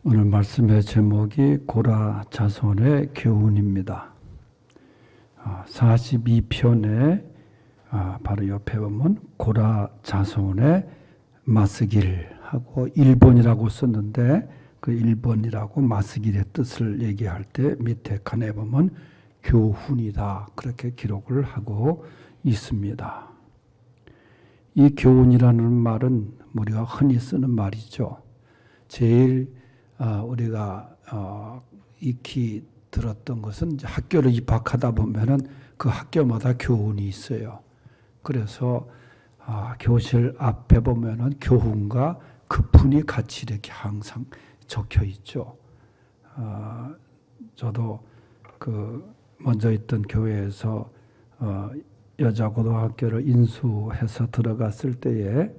오늘 말씀의 제목이 고라 자손의 교훈입니다. 42편에 바로 옆에 보면 고라 자손의 마스길하고 1번이라고 썼는데 그 1번이라고 마스길의 뜻을 얘기할 때 밑에 칸에 보면 교훈이다 그렇게 기록을 하고 있습니다. 이 교훈이라는 말은 우리가 흔히 쓰는 말이죠. 제일 우리가 익히 들었던 것은 이제 학교를 입학하다 보면은 그 학교마다 교훈이 있어요. 그래서 교실 앞에 보면은 교훈과 급훈이 같이 이렇게 항상 적혀 있죠. 저도 그 먼저 있던 교회에서 여자 고등학교를 인수해서 들어갔을 때에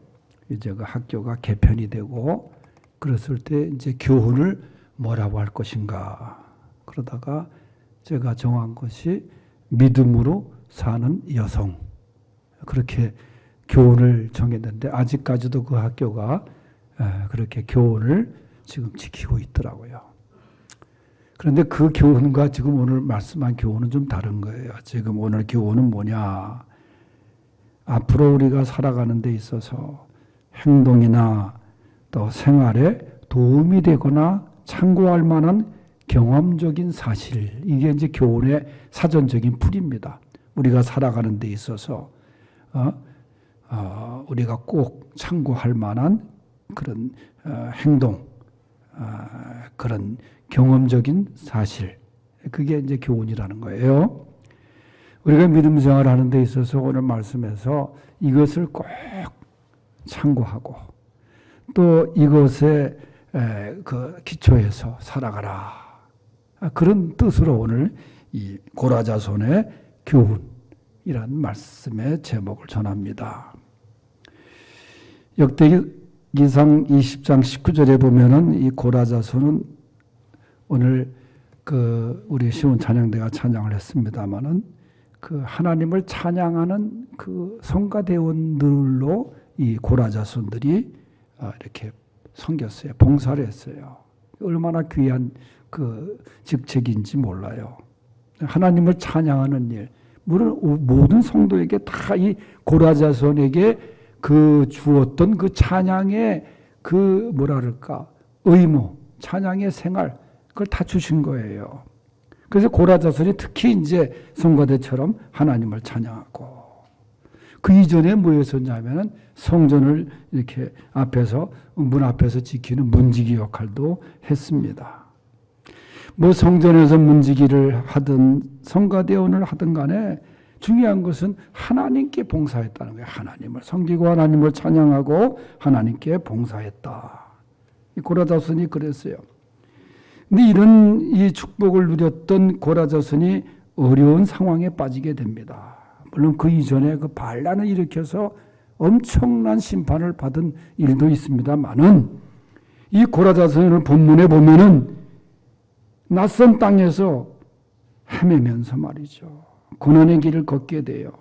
이제 그 학교가 개편이 되고 그랬을 때 이제 교훈을 뭐라고 할 것인가 그러다가 제가 정한 것이 믿음으로 사는 여성 그렇게 교훈을 정했는데 아직까지도 그 학교가 그렇게 교훈을 지금 지키고 있더라고요. 그런데 그 교훈과 지금 오늘 말씀한 교훈은 좀 다른 거예요. 지금 오늘 교훈은 뭐냐? 앞으로 우리가 살아가는 데 있어서 행동이나 또 생활에 도움이 되거나 참고할 만한 경험적인 사실, 이게 이제 교훈의 사전적인 풀입니다. 우리가 살아가는 데 있어서 우리가 꼭 참고할 만한 그런 행동, 그런 경험적인 사실, 그게 이제 교훈이라는 거예요. 우리가 믿음 생활하는 데 있어서 오늘 말씀에서 이것을 꼭 참고하고 또 이것에 그 기초해서 살아가라. 그런 뜻으로 오늘 이 고라자손의 교훈이라는 말씀의 제목을 전합니다. 역대기상 20장 19절에 보면은 이 고라자손은 오늘 그 우리 시온 찬양대가 찬양을 했습니다마는 그 하나님을 찬양하는 그 성가대원들로 이 고라자손들이 이렇게 섬겼어요. 봉사를 했어요. 얼마나 귀한 그 직책인지 몰라요. 하나님을 찬양하는 일. 물론 모든 성도에게 다 이 고라자손에게 그 주었던 그 찬양의 그 뭐랄까 의무, 찬양의 생활 그걸 다 주신 거예요. 그래서 고라자손이 특히 이제 성가대처럼 하나님을 찬양하고 그 이전에 뭐였었냐면은 성전을 이렇게 앞에서 문 앞에서 지키는 문지기 역할도 했습니다. 뭐 성전에서 문지기를 하든 성가대원을 하든 간에 중요한 것은 하나님께 봉사했다는 거예요. 하나님을 섬기고 하나님을 찬양하고 하나님께 봉사했다. 이 고라자손이 그랬어요. 근데 이런 이 축복을 누렸던 고라자손이 어려운 상황에 빠지게 됩니다. 물론 그 이전에 그 반란을 일으켜서 엄청난 심판을 받은 일도 있습니다만은 이 고라자손을 본문에 보면은 낯선 땅에서 헤매면서 말이죠. 고난의 길을 걷게 돼요.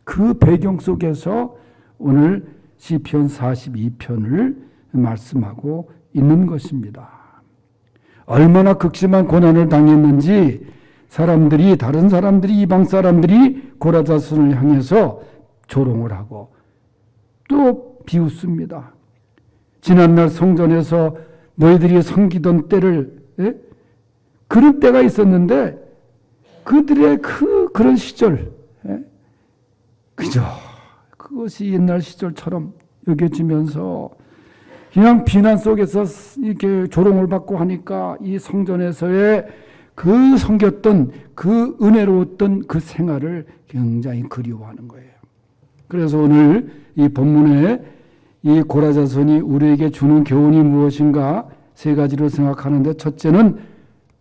그 배경 속에서 오늘 시편 42편을 말씀하고 있는 것입니다. 얼마나 극심한 고난을 당했는지 다른 사람들이 이방 사람들이 고라자손을 향해서 조롱을 하고 또 비웃습니다. 지난날 성전에서 너희들이 섬기던 때를 그런 때가 있었는데 그들의 그런 시절 그죠? 그것이 옛날 시절처럼 여겨지면서 그냥 비난 속에서 이렇게 조롱을 받고 하니까 이 성전에서의 그 섬겼던 그 은혜로웠던 그 생활을 굉장히 그리워하는 거예요. 그래서 오늘 이 본문에 이 고라자손이 우리에게 주는 교훈이 무엇인가 세 가지로 생각하는데 첫째는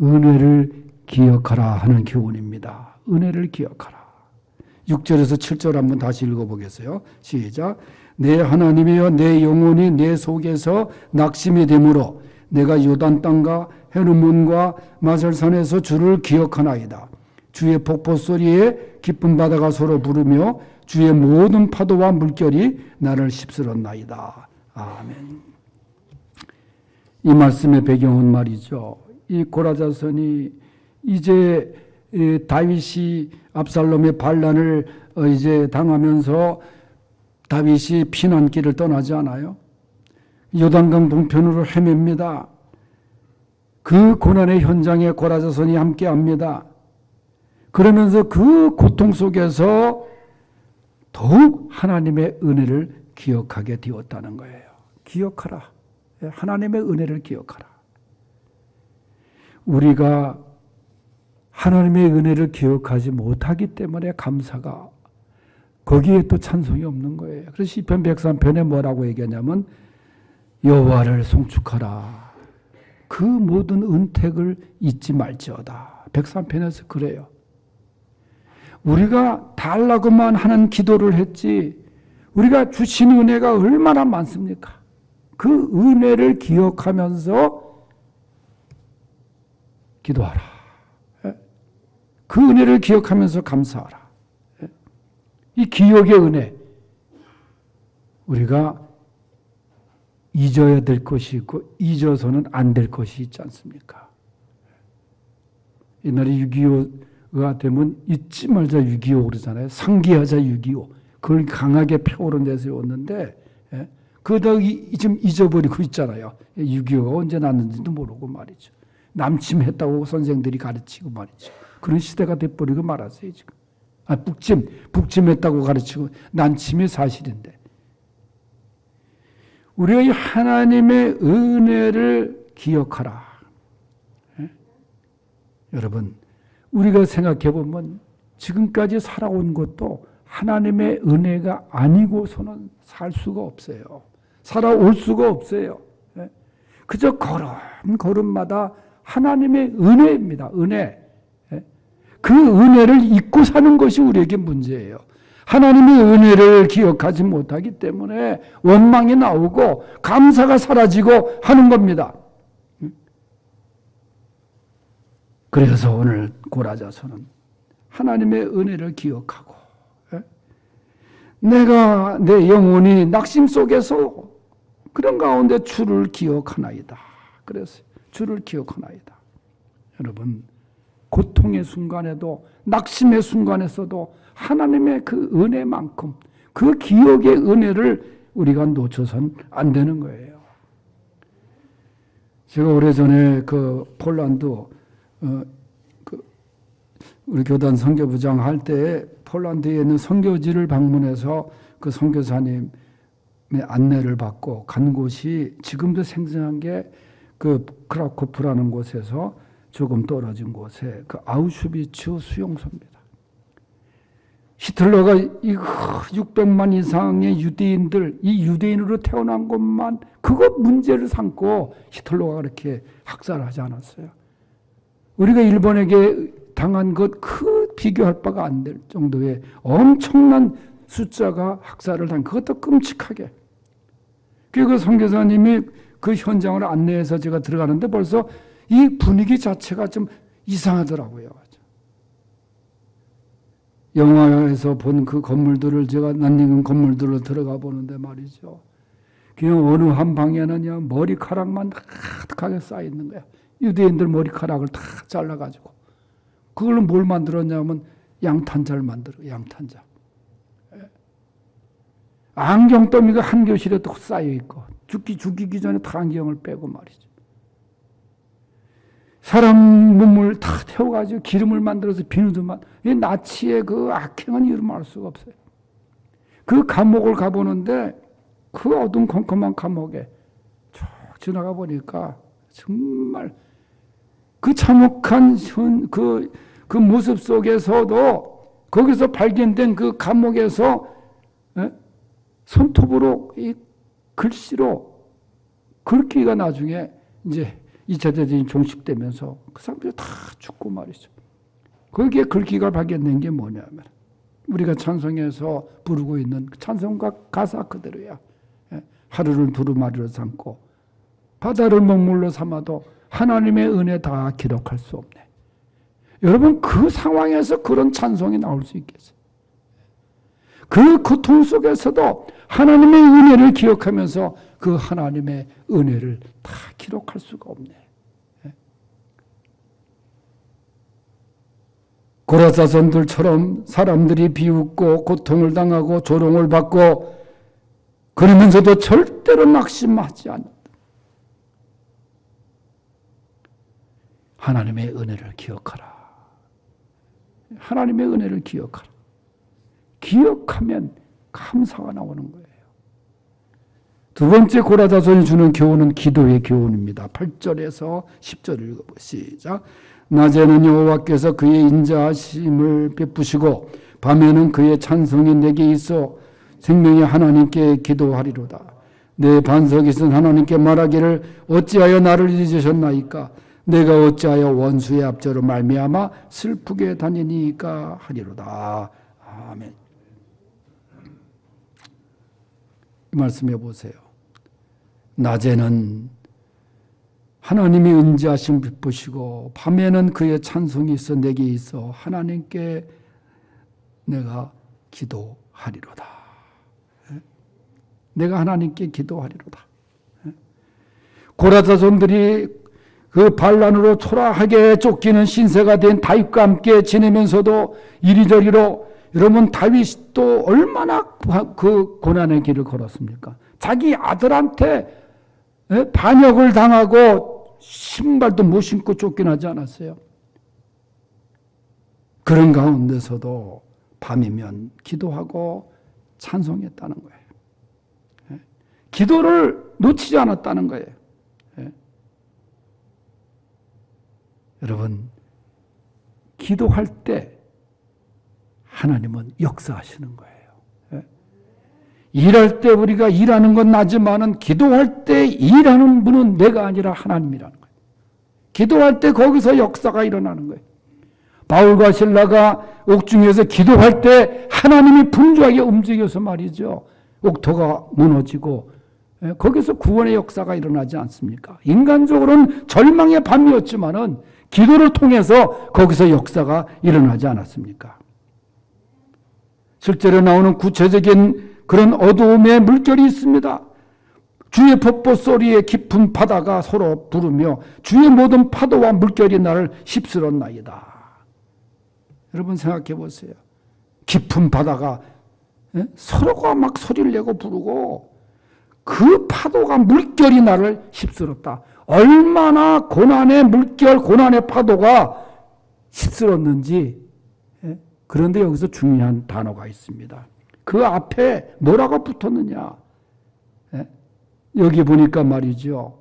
은혜를 기억하라 하는 교훈입니다. 은혜를 기억하라. 6절에서 7절 한번 다시 읽어보겠어요. 시작. 내 하나님이여 내 영혼이 내 속에서 낙심이 되므로 내가 요단 땅과 헤르몬과 마설산에서 주를 기억하나이다. 주의 폭포 소리에 깊은 바다가 서로 부르며 주의 모든 파도와 물결이 나를 휩쓸었나이다. 아멘. 이 말씀의 배경은 말이죠. 이 고라자손이 이제 다윗이 압살롬의 반란을 이제 당하면서 다윗이 피난길을 떠나지 않아요. 요단강 동편으로 헤맵니다. 그 고난의 현장에 고라자손이 함께합니다. 그러면서 그 고통 속에서 더욱 하나님의 은혜를 기억하게 되었다는 거예요. 기억하라. 하나님의 은혜를 기억하라. 우리가 하나님의 은혜를 기억하지 못하기 때문에 감사가 거기에 또 찬송이 없는 거예요. 그래서 시편 103편에 뭐라고 얘기하냐면 여호와를 송축하라. 그 모든 은택을 잊지 말지어다. 103편에서 그래요. 우리가 달라고만 하는 기도를 했지 우리가 주신 은혜가 얼마나 많습니까? 그 은혜를 기억하면서 기도하라. 그 은혜를 기억하면서 감사하라. 이 기억의 은혜, 우리가 잊어야 될 것이 있고 잊어서는 안 될 것이 있지 않습니까? 옛날에 6.25가 되면 잊지 말자 6.25 그러잖아요. 상기하자 6.25. 그걸 강하게 표로 내세웠는데 그러다가 지금 잊어버리고 있잖아요. 6.25가 언제 났는지도 모르고 말이죠. 남침했다고 선생들이 가르치고 말이죠. 그런 시대가 돼버리고 말았어요. 지금. 북침했다고 가르치고 난침이 사실인데. 우리가 이 하나님의 은혜를 기억하라. 여러분, 우리가 생각해 보면 지금까지 살아온 것도 하나님의 은혜가 아니고서는 살 수가 없어요. 살아올 수가 없어요. 그저 걸음마다 하나님의 은혜입니다. 은혜. 그 은혜를 잊고 사는 것이 우리에게 문제예요. 하나님의 은혜를 기억하지 못하기 때문에 원망이 나오고 감사가 사라지고 하는 겁니다. 그래서 오늘 고라자손은 하나님의 은혜를 기억하고 내가 내 영혼이 낙심 속에서 그런 가운데 주를 기억하나이다. 그래서 주를 기억하나이다. 여러분, 고통의 순간에도 낙심의 순간에서도 하나님의 그 은혜만큼 그 기억의 은혜를 우리가 놓쳐선 안 되는 거예요. 제가 오래전에 그 폴란드 우리 교단 선교부장 할 때 폴란드에 있는 선교지를 방문해서 그 선교사님의 안내를 받고 간 곳이 지금도 생생한 게 그 크라코프라는 곳에서 조금 떨어진 곳에 그 아우슈비츠 수용소입니다. 히틀러가 이 600만 이상의 유대인들, 이 유대인으로 태어난 것만 그것 문제를 삼고 히틀러가 그렇게 학살하지 않았어요. 우리가 일본에게 당한 것 그 비교할 바가 안 될 정도의 엄청난 숫자가 학살을 당 그것도 끔찍하게. 그리고 선교사님이 그 현장을 안내해서 제가 들어가는데 벌써 이 분위기 자체가 좀 이상하더라고요. 영화에서 본 그 건물들을 제가 낯익은 건물들로 들어가 보는데 말이죠. 그냥 어느 한 방에는 그냥 머리카락만 가득하게 쌓여 있는 거야. 유대인들 머리카락을 다 잘라가지고. 그걸로 뭘 만들었냐면 양탄자를 만들어, 양탄자. 안경더미가 한 교실에 또 쌓여 있고 죽이기 전에 다 안경을 빼고 말이죠. 사람 몸을 다 태워가지고 기름을 만들어서 비누도만 이 나치의 그 악행은 이름할 수가 없어요. 그 감옥을 가보는데 그 어둠컴컴한 감옥에 쭉 지나가 보니까 정말 그 참혹한 그 모습 속에서도 거기서 발견된 그 감옥에서 손톱으로 이 글씨로 글귀가 나중에 이제 2차 대전이 종식되면서 그 사람들이 다 죽고 말이죠. 거기에 글귀가 발견된 게 뭐냐면 우리가 찬송에서 부르고 있는 찬송가 가사 그대로야. 하루를 두루마리로 삼고 바다를 먹물로 삼아도 하나님의 은혜 다 기록할 수 없네. 여러분 그 상황에서 그런 찬송이 나올 수 있겠어요? 그 고통 속에서도 하나님의 은혜를 기억하면서 그 하나님의 은혜를 다 기록할 수가 없네. 고라사선들처럼 사람들이 비웃고 고통을 당하고 조롱을 받고 그러면서도 절대로 낙심하지 않는다. 하나님의 은혜를 기억하라. 하나님의 은혜를 기억하라. 기억하면 감사가 나오는 거예요. 두 번째 고라사선이 주는 교훈은 기도의 교훈입니다. 8절에서 10절 읽어보시죠. 낮에는 여호와께서 그의 인자하심을 베푸시고 밤에는 그의 찬송이 내게 있어 생명의 하나님께 기도하리로다. 내 반석이 있은 하나님께 말하기를 어찌하여 나를 잊으셨나이까? 내가 어찌하여 원수의 압제로 말미암아 슬프게 다니니까 하리로다. 아멘. 이 말씀해 보세요. 낮에는 하나님이 은지하심 베푸시고 밤에는 그의 찬송이 있어 내게 있어 하나님께 내가 기도하리로다. 내가 하나님께 기도하리로다. 고라사손들이 그 반란으로 초라하게 쫓기는 신세가 된 다윗과 함께 지내면서도 이리저리로 여러분 다윗도 얼마나 그 고난의 길을 걸었습니까? 자기 아들한테 반역을 당하고 신발도 못 신고 쫓겨나지 않았어요. 그런 가운데서도 밤이면 기도하고 찬송했다는 거예요. 기도를 놓치지 않았다는 거예요. 여러분, 기도할 때 하나님은 역사하시는 거예요. 일할 때 우리가 일하는 건 나지만은 기도할 때 일하는 분은 내가 아니라 하나님이라는 거예요. 기도할 때 거기서 역사가 일어나는 거예요. 바울과 실라가 옥중에서 기도할 때 하나님이 분주하게 움직여서 말이죠. 옥토가 무너지고 거기서 구원의 역사가 일어나지 않습니까? 인간적으로는 절망의 밤이었지만은 기도를 통해서 거기서 역사가 일어나지 않았습니까? 실제로 나오는 구체적인 그런 어두움의 물결이 있습니다. 주의 폭포 소리에 깊은 바다가 서로 부르며 주의 모든 파도와 물결이 나를 휩쓸었나이다. 여러분 생각해 보세요. 깊은 바다가 서로가 막 소리를 내고 부르고 그 파도가 물결이 나를 휩쓸었다. 얼마나 고난의 물결, 고난의 파도가 휩쓸었는지. 그런데 여기서 중요한 단어가 있습니다. 그 앞에 뭐라고 붙었느냐? 여기 보니까 말이죠.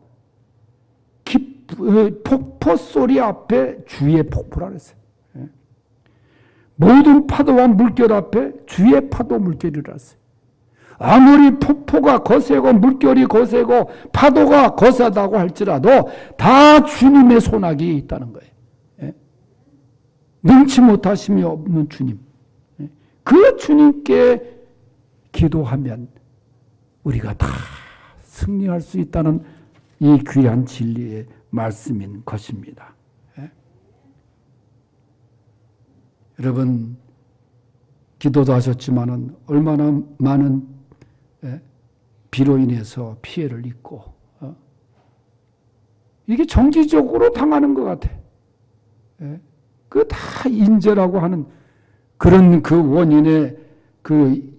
폭포 소리 앞에 주의 폭포라 그랬어요. 모든 파도와 물결 앞에 주의 파도 물결이라 했어요. 아무리 폭포가 거세고 물결이 거세고 파도가 거세다고 할지라도 다 주님의 손아귀에 있다는 거예요. 능치 못하심이 없는 주님. 그 주님께 기도하면 우리가 다 승리할 수 있다는 이 귀한 진리의 말씀인 것입니다. 여러분, 기도도 하셨지만은 얼마나 많은 비로 인해서 피해를 입고 이게 정기적으로 당하는 것 같아. 그 다 인재라고 하는 그런 그 원인의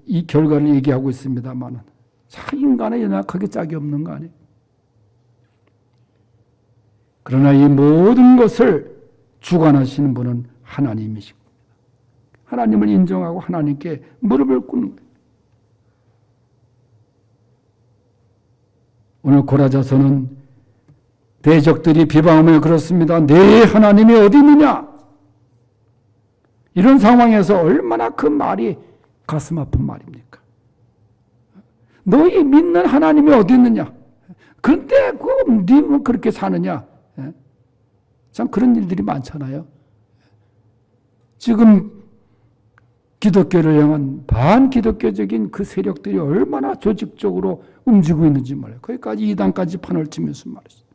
이 결과를 얘기하고 있습니다만은 참 인간의 연약하게 짝이 없는 거 아니에요. 그러나 이 모든 것을 주관하시는 분은 하나님이십니다. 하나님을 인정하고 하나님께 무릎을 꿇는 거예요. 오늘 고라자서는 대적들이 비방하며 그렇습니다. 내 하나님이 어디 있느냐? 이런 상황에서 얼마나 그 말이 가슴 아픈 말입니까? 너희 믿는 하나님이 어디 있느냐? 그런데 네 그렇게 사느냐? 참 그런 일들이 많잖아요. 지금 기독교를 향한 반기독교적인 그 세력들이 얼마나 조직적으로 움직이고 있는지 말이에요. 거기까지 이단까지 판을 치면서 말이죠.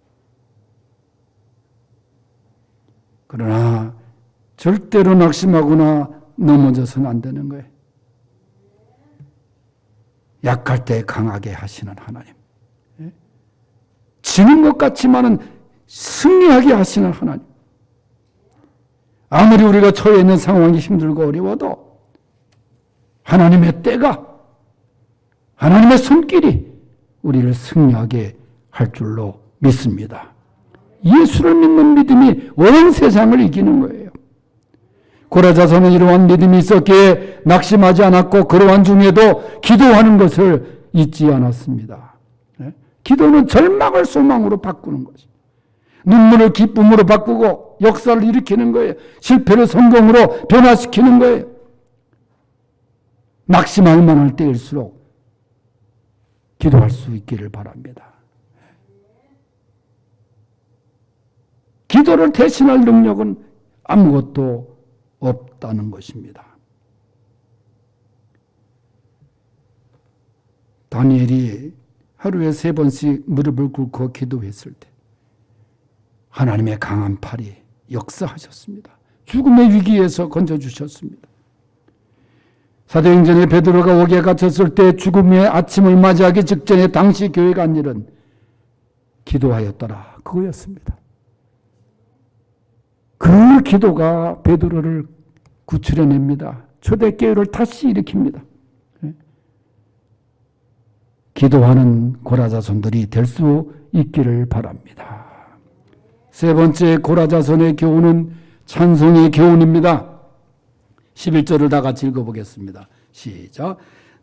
그러나 절대로 낙심하거나 넘어져서는 안 되는 거예요. 약할 때 강하게 하시는 하나님. 지는 것 같지만은 승리하게 하시는 하나님. 아무리 우리가 처해 있는 상황이 힘들고 어려워도 하나님의 때가, 하나님의 손길이 우리를 승리하게 할 줄로 믿습니다. 예수를 믿는 믿음이 온 세상을 이기는 거예요. 고라자손은 이러한 믿음이 있었기에 낙심하지 않았고 그러한 중에도 기도하는 것을 잊지 않았습니다. 기도는 절망을 소망으로 바꾸는 거죠. 눈물을 기쁨으로 바꾸고 역사를 일으키는 거예요. 실패를 성공으로 변화시키는 거예요. 낙심할 만할 때일수록 기도할 수 있기를 바랍니다. 기도를 대신할 능력은 아무것도 없다는 것입니다. 다니엘이 하루에 3번씩 무릎을 꿇고 기도했을 때 하나님의 강한 팔이 역사하셨습니다. 죽음의 위기에서 건져주셨습니다. 사도행전에 베드로가 옥에 갇혔을 때 죽음의 아침을 맞이하기 직전에 당시 교회가 한 일은 기도하였더라. 그거였습니다. 그 기도가 베드로를 구출해냅니다. 초대교회를 다시 일으킵니다. 기도하는 고라자손들이 될 수 있기를 바랍니다. 세 번째 고라자손의 교훈은 찬송의 교훈입니다. 11절을 다 같이 읽어보겠습니다. 시작.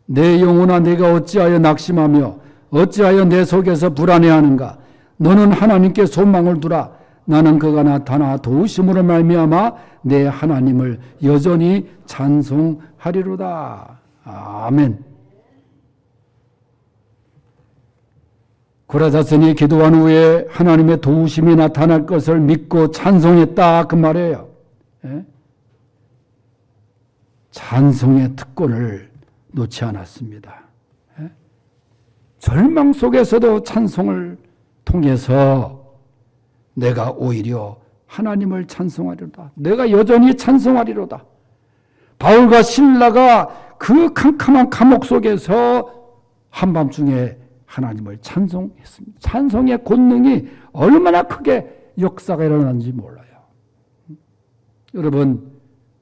내 영혼아 내가 어찌하여 낙심하며 어찌하여 내 속에서 불안해하는가. 너는 하나님께 소망을 두라. 나는 그가 나타나 도우심으로 말미암아 내 하나님을 여전히 찬송하리로다. 아멘. 고라자손이 기도한 후에 하나님의 도우심이 나타날 것을 믿고 찬송했다 그 말이에요. 예? 찬송의 특권을 놓지 않았습니다. 예? 절망 속에서도 찬송을 통해서 내가 오히려 하나님을 찬송하리로다. 내가 여전히 찬송하리로다. 바울과 실라가 그 캄캄한 감옥 속에서 한밤중에 하나님을 찬송했습니다. 찬송의 권능이 얼마나 크게 역사가 일어났는지 몰라요. 여러분,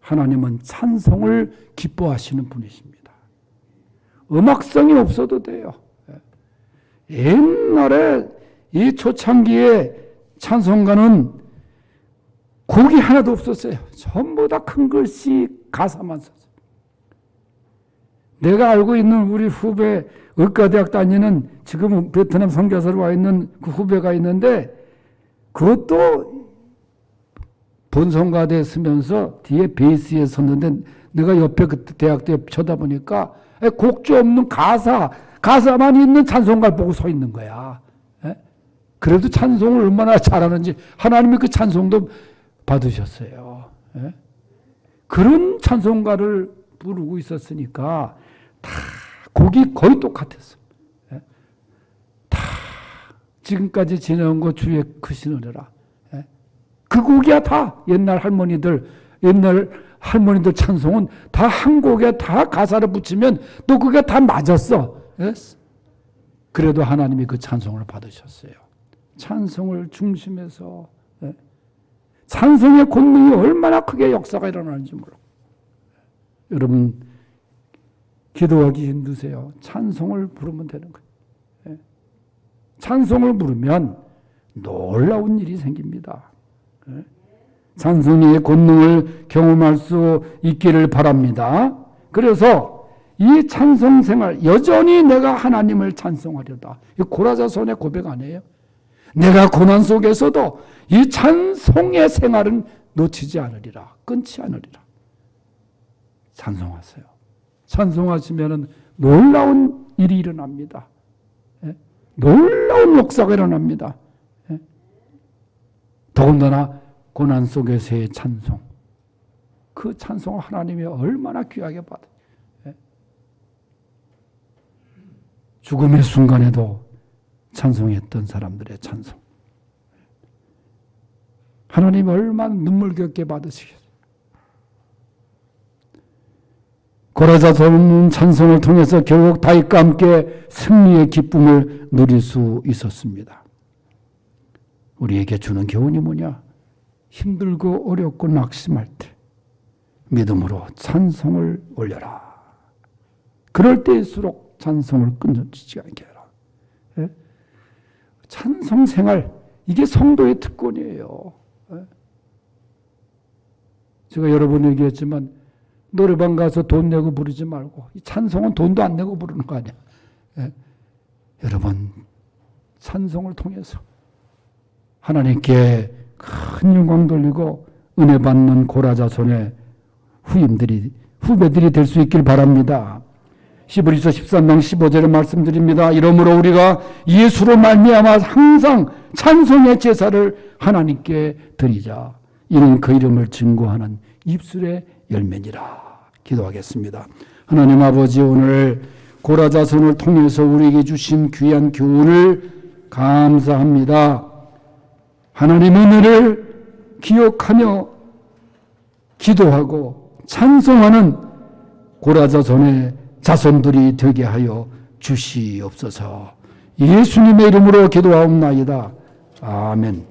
하나님은 찬송을 기뻐하시는 분이십니다. 음악성이 없어도 돼요. 옛날에 이 초창기에 찬송가는 곡이 하나도 없었어요. 전부 다 큰 글씨 가사만 썼어요. 내가 알고 있는 우리 후배 의과대학 다니는 지금은 베트남 선교사로 와 있는 그 후배가 있는데 그것도 본성가대에 쓰면서 뒤에 베이스에 섰는데 내가 옆에 그때 대학 때 쳐다보니까 곡조 없는 가사만 있는 찬송가를 보고 서 있는 거야. 그래도 찬송을 얼마나 잘하는지 하나님이 그 찬송도 받으셨어요. 그런 찬송가를 부르고 있었으니까 다 곡이 거의 똑같았어. 다 지금까지 지내온 거 주의 크신 은혜라. 그 곡이야 다. 옛날 할머니들 찬송은 다 한 곡에 다 가사를 붙이면 또 그게 다 맞았어. 그래도 하나님이 그 찬송을 받으셨어요. 찬송을 중심에서 찬송의 권능이 얼마나 크게 역사가 일어나는지 몰라. 여러분 기도하기 힘드세요. 찬송을 부르면 되는 거예요. 찬송을 부르면 놀라운 일이 생깁니다. 찬송의 권능을 경험할 수 있기를 바랍니다. 그래서 이 찬송 생활, 여전히 내가 하나님을 찬송하려다. 이 고라자손의 고백 아니에요? 내가 고난 속에서도 이 찬송의 생활은 놓치지 않으리라. 끊지 않으리라. 찬송하세요. 찬송하시면 놀라운 일이 일어납니다. 놀라운 역사가 일어납니다. 더군다나 고난 속에서의 찬송. 그 찬송을 하나님이 얼마나 귀하게 받아요. 죽음의 순간에도 찬송했던 사람들의 찬송. 하나님이 얼마나 눈물겹게 받으시겠어요. 고라자손은 찬송을 통해서 결국 다윗과 함께 승리의 기쁨을 누릴 수 있었습니다. 우리에게 주는 교훈이 뭐냐? 힘들고 어렵고 낙심할 때 믿음으로 찬송을 올려라. 그럴 때일수록 찬송을 끊어지지 않게 해라. 예? 찬송 생활, 이게 성도의 특권이에요. 예? 제가 여러 번 얘기했지만 노래방 가서 돈 내고 부르지 말고, 이 찬송은 돈도 안 내고 부르는 거 아니야. 예? 여러분, 찬송을 통해서 하나님께 큰 영광 돌리고 은혜 받는 고라자손의 후배들이 될 수 있길 바랍니다. 히브리서 13장 15절에 말씀드립니다. 이러므로 우리가 예수로 말미암아 항상 찬송의 제사를 하나님께 드리자. 이는 그 이름을 증거하는 입술의 열매니라. 기도하겠습니다. 하나님 아버지, 오늘 고라자손을 통해서 우리에게 주신 귀한 교훈을 감사합니다. 하나님 은혜를 기억하며 기도하고 찬송하는 고라자손의 자손들이 되게 하여 주시옵소서. 예수님의 이름으로 기도하옵나이다. 아멘.